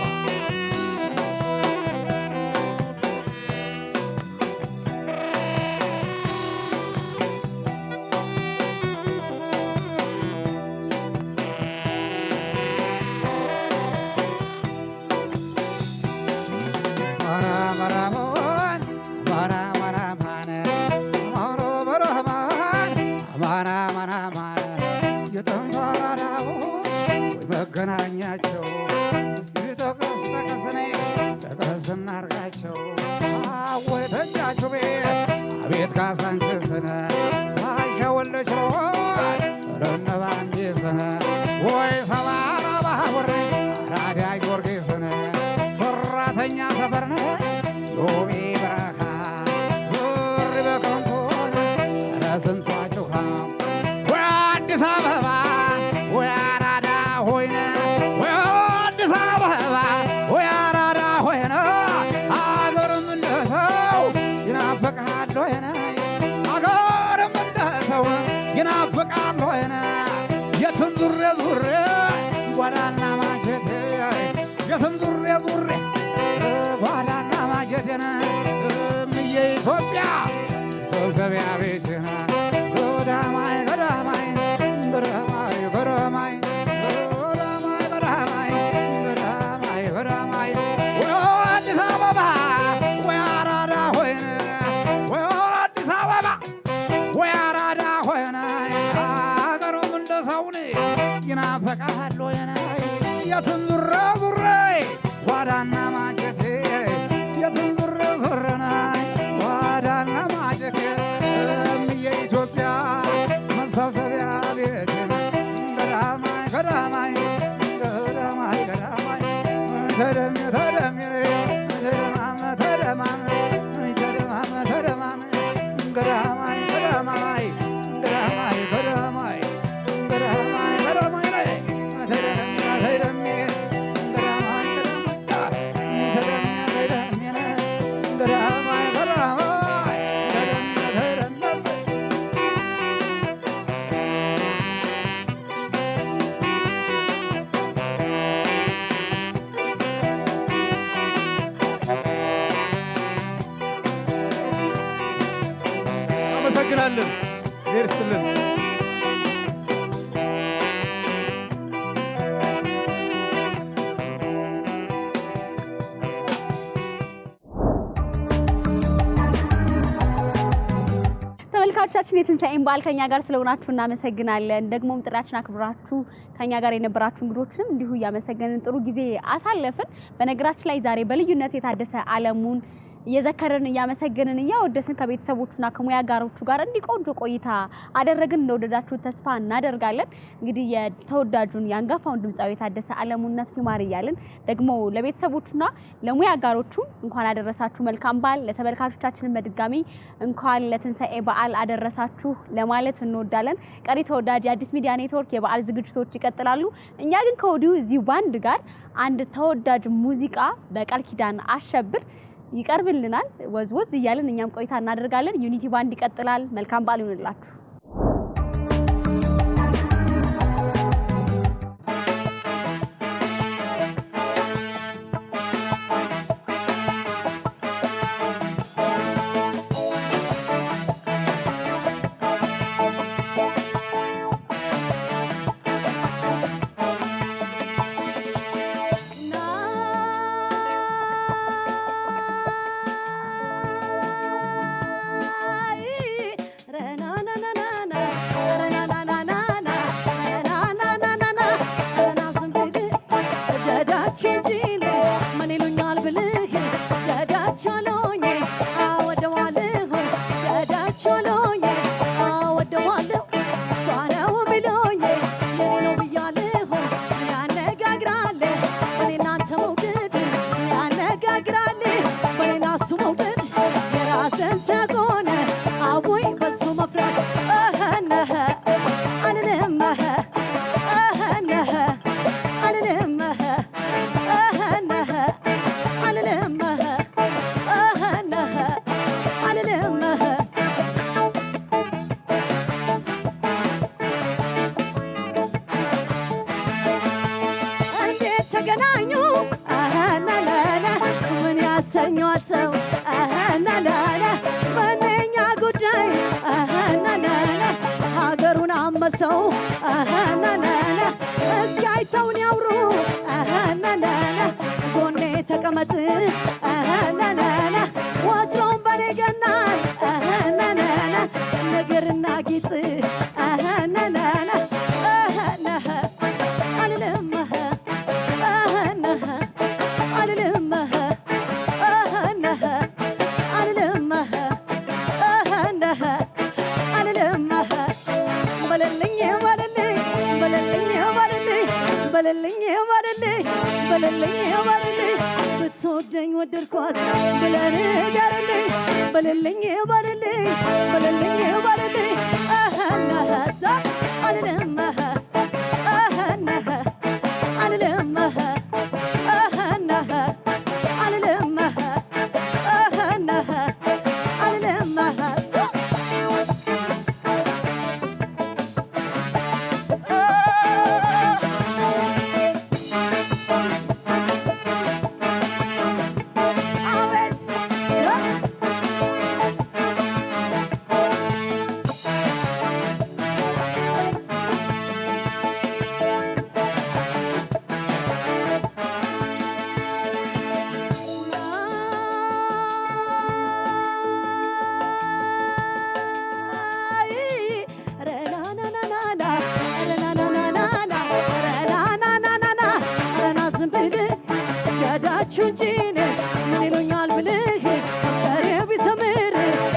ገናኛቸው እስቲ ተቀስ ተቀስኔ ተቀስ እናርጋቸው ወይ ተጃችሁ አቤት ካሳንችስነ ታሸወለች ረነባንዲስነ ወይ ሰባራ ባቡሬ አራዳ ጊዮርጊስነ ሰራተኛ ሰፈርነ ሎሚ በረኻ ብር በከንቱ ረስንቷችሁ ወይ አዲስ አበባ ወይ አራዳ ሆይነ ወይ አዲስ አበባ ወይ አራዳ ሆይነ አገርም እንደ ሰው ይናፍቃል ሆይነ አገርም እንደ ሰው ይናፍቃል ሆይነ የትም ዙሬ ዙሬ ጓዳና ማጀቴ የትም ዙሬ ዙሬ ጓዳና ማጀቴነ እምዬ ኢትዮጵያ ሰብሰቢያ ቤቴነ ገዳማይ ገዳማይ ገዳማይ ገዳማይ አዲስ አበባ ወይ አራዳ ሆይነ ወይ አዲስ አበባ ወይ አራዳ ሆይነ አገሩም እንደ ሰውን ይናፍቃል ሆይነ የትም ዙሬ ዙሬ ጓዳና ማጀቴ የትም ዙሬ ዙሬ ጓዳና ማጀቴ እምዬ ኢትዮጵያ መሰብሰቢያ ቤቴ ገዳማይ ገዳማይ ገዳማይ ገዳማይ ተደም ተደም ተደማም ተደማም ተደማም ተደማም ገዳማይ ገዳማይ ገዳማይ ገዳማይ ገዳማይ ገዳማይ ተደም ተደም ገዳማይ ተደም ገዳማይ ገዳማይ ተደም አመሰግናለን። እግዚአብሔር ይስጥልን። ተመልካቾቻችን የትንሣኤን በዓል ከኛ ጋር ስለሆናችሁ እናመሰግናለን። ደግሞም ጥሪያችን አክብራችሁ ከኛ ጋር የነበራችሁ እንግዶችንም እንዲሁ እያመሰገንን ጥሩ ጊዜ አሳለፍን። በነገራችን ላይ ዛሬ በልዩነት የታደሰ ዓለሙን እየዘከርን እያመሰገንን እያወደስን ከቤተሰቦቹና ከሙያ ጋሮቹ ጋር እንዲቆንጆ ቆይታ አደረግን። እንደወደዳችሁ ተስፋ እናደርጋለን። እንግዲህ የተወዳጁን የአንጋፋውን ድምጻዊ የታደሰ ዓለሙን ነፍስ ይማር እያልን ደግሞ ለቤተሰቦቹና ለሙያ ጋሮቹ እንኳን አደረሳችሁ መልካም በዓል፣ ለተመልካቾቻችንን በድጋሚ እንኳን ለትንሣኤ በዓል አደረሳችሁ ለማለት እንወዳለን። ቀሪ ተወዳጅ የአዲስ ሚዲያ ኔትወርክ የበዓል ዝግጅቶች ይቀጥላሉ። እኛ ግን ከወዲሁ እዚሁ ባንድ ጋር አንድ ተወዳጅ ሙዚቃ በቃል ኪዳን አሸብር ይቀርብልናል። ወዝወዝ እያልን እኛም ቆይታ እናደርጋለን። ዩኒቲ ባንድ ይቀጥላል። መልካም በዓል ይሁንላችሁ። አይተው ናናና እስኪ አይተውን ያውሩ ናናና ጎኔ ተቀመጥ ናናና ወትሮም በኔ ገናል ናናና ነገርና ጌጥ ናናና አልልም አልልም አልልም በልልኝ ብትወደኝ ወደድኳት ብለህ ንገርልኝ በልልኝ በልልኝ አልልም አልልም ቹንጂን ምን ይሉኛል ብልህ መፍቀሬ ቢሰምር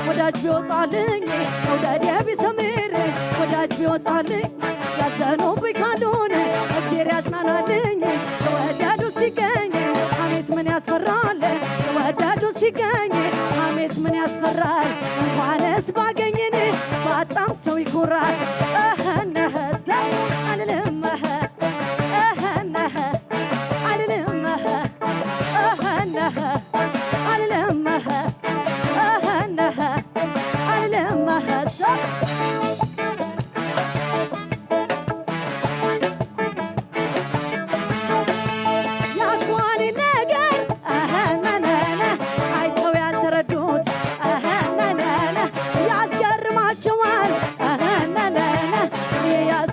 ወዳጅ ቢወጣልኝ መውደዴ ቢሰምር ወዳጅ ቢወጣልኝ ያዘኑብኝ ካሉን እግዜር ያጽናናልኝ ለወዳዱ ሲገኝ ሐሜት ምን ያስፈራል ለወዳዱ ሲገኝ ሐሜት ምን ያስፈራል እንኳንስ ባገኝን ባጣም ሰው ይኮራል ነህዛ አልልም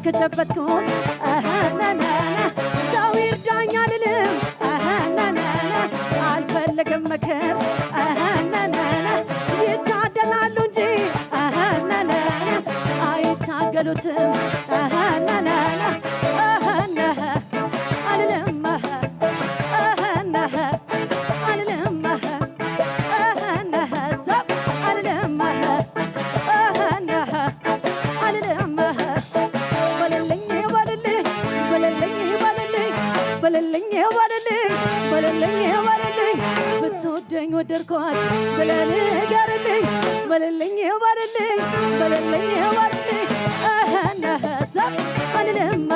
ከጨበጥኩት ናናና ሰው ይርዳኝ አልልም ናናና አልፈልግም ምክር ናናና ይታደላሉ እንጂ ናናና አይታገሉትም ናናና አልልም አልልም በልልኝ ብትወደኝ ወደድኳት ብለህ ንገርልኝ በልልኝ አልልም